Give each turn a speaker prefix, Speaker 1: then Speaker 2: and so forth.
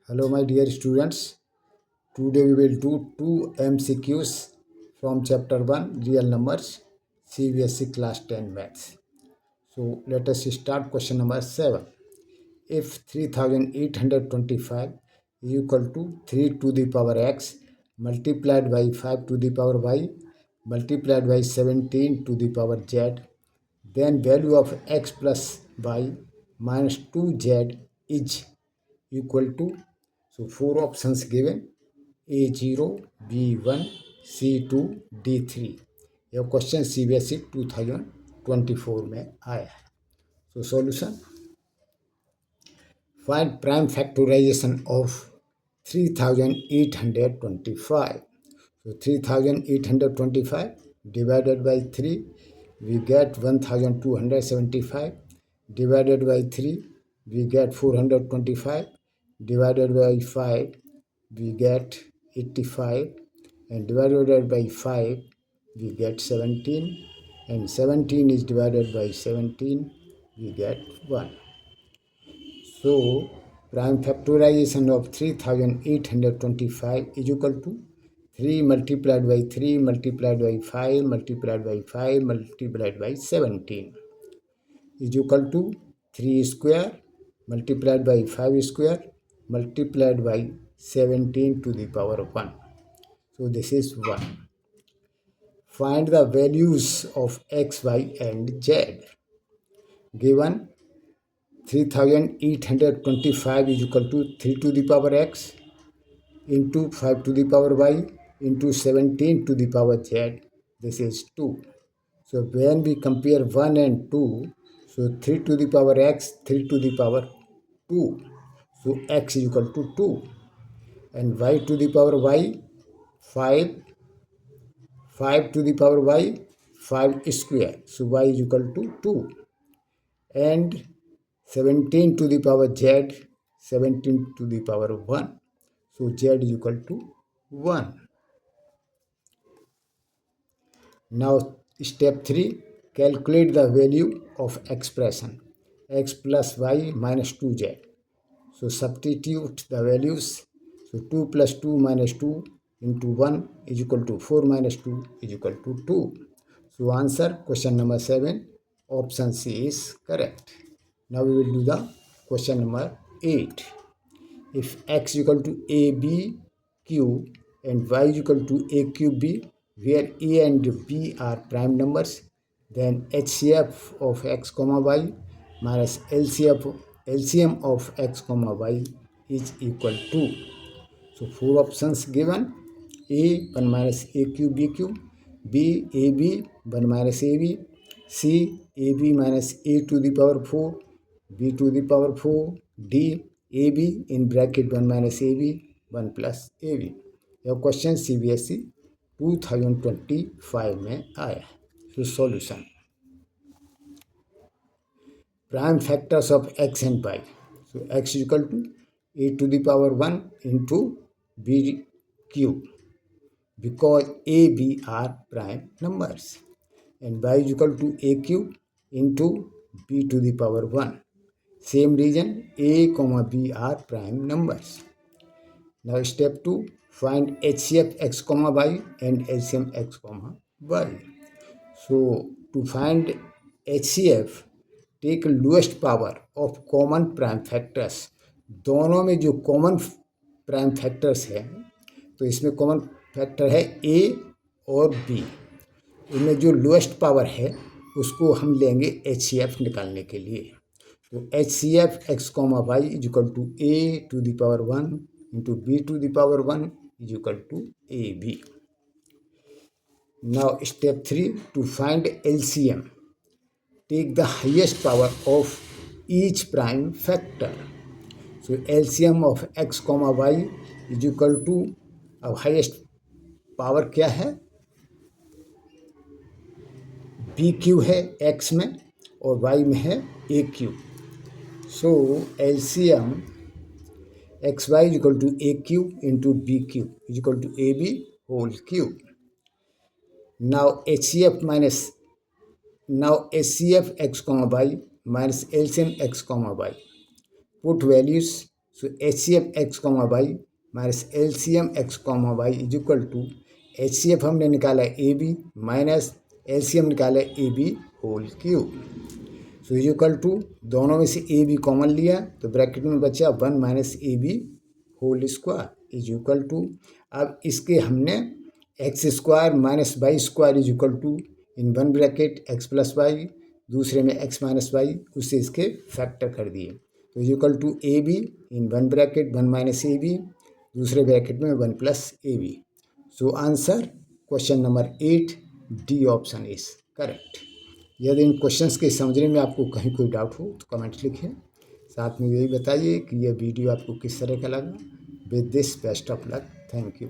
Speaker 1: Hello, my dear students. Today we will do two MCQs from chapter 1 Real Numbers CBSE class 10 Maths. So let us start question number 7. If 3825 is equal to 3 to the power x multiplied by 5 to the power y multiplied by 17 to the power z, then value of x plus y minus 2z is equal to, so four options given, A0, B1, C2, D3. यह question CBSE 2024 में आया है. So solution: find prime factorization of 3825. So 3825 divided by 3, we get 1275. Divided by 3, we get 425. Divided by 5, we get 85. And divided by 5, we get 17. And 17 is divided by 17, we get 1. So, prime factorization of 3825 is equal to 3 multiplied by 3 multiplied by 5 multiplied by 5 multiplied by 17 is equal to 3 square multiplied by 5 square multiplied by 17 to the power of 1. So, this is 1. Find the values of x, y and z. Given 3825 is equal to 3 to the power x into 5 to the power y into 17 to the power z. This is 2. So when we compare 1 and 2, so 3 to the power x, 3 to the power 2. So x is equal to 2. And y to the power y, 5. 5 to the power y, 5 square. So y is equal to 2. And 17 to the power z, 17 to the power 1. So z is equal to 1. Now step 3, calculate the value of expression x plus y minus 2z. So substitute the values. So 2 plus 2 minus 2 into 1 is equal to 4 minus 2 is equal to 2. So answer question number 7, option C is correct. Now we will do the question number 8. If x is equal to ABQ and y is equal to AQB, where A and B are prime numbers, then HCF of x comma y minus LCM of x comma y is equal to. So four options given: A 1 minus AQBQ, B AB 1 minus AB, C AB minus A to the power 4, B to the power 4, D AB in bracket 1 minus AB 1 plus AB. यह question CBSE 2025 में आया है. So solution: prime factors of x and y. So x is equal to a to the power 1 into bq, because a, b are prime numbers, and y is equal to aq into b to the power 1. Same reason, a comma b are prime numbers. Now step 2, find HCF x comma y and LCM x comma y. So to find HCF, take lowest power of common prime factors. दोनों में जो common prime factors है, तो इसमें common factor है ए और B. इनमें जो लोएस्ट पावर है उसको हम लेंगे HCF निकालने के लिए. तो HCF x comma y is equal to a to the power 1 into b to the power 1 is equal to a b. Now step 3, to find LCM, take the highest power of each prime factor. So LCM of x comma y is equal to, अब highest power क्या है, BQ है x में और y में है AQ. So LCM xy is equal to AQ into BQ is equal to AB whole cube. Now HCF x comma y minus LCM x comma y. Put values so HCF x comma y minus LCM x comma y is equal to HCF हमने निकाला AB minus LCM निकाला AB whole cube. So is equal to दोनों में से AB common लिया तो bracket में बचा 1 minus AB whole square is equal to, अब इसके हमने x square minus y square is equal to in one bracket x plus y, दूसरे में एक्स माइनस वाई, उससे इसके फैक्टर कर दिए तो is equal to AB in one bracket 1 minus AB, दूसरे ब्रैकेट में 1 plus AB। So answer question number 8 D option is correct. यदि इन क्वेश्चंस के समझने में आपको कहीं कोई डाउट हो तो कमेंट लिखें, साथ में यही बताइए कि यह वीडियो आपको किस तरह का लगा। With this best of luck, thank you.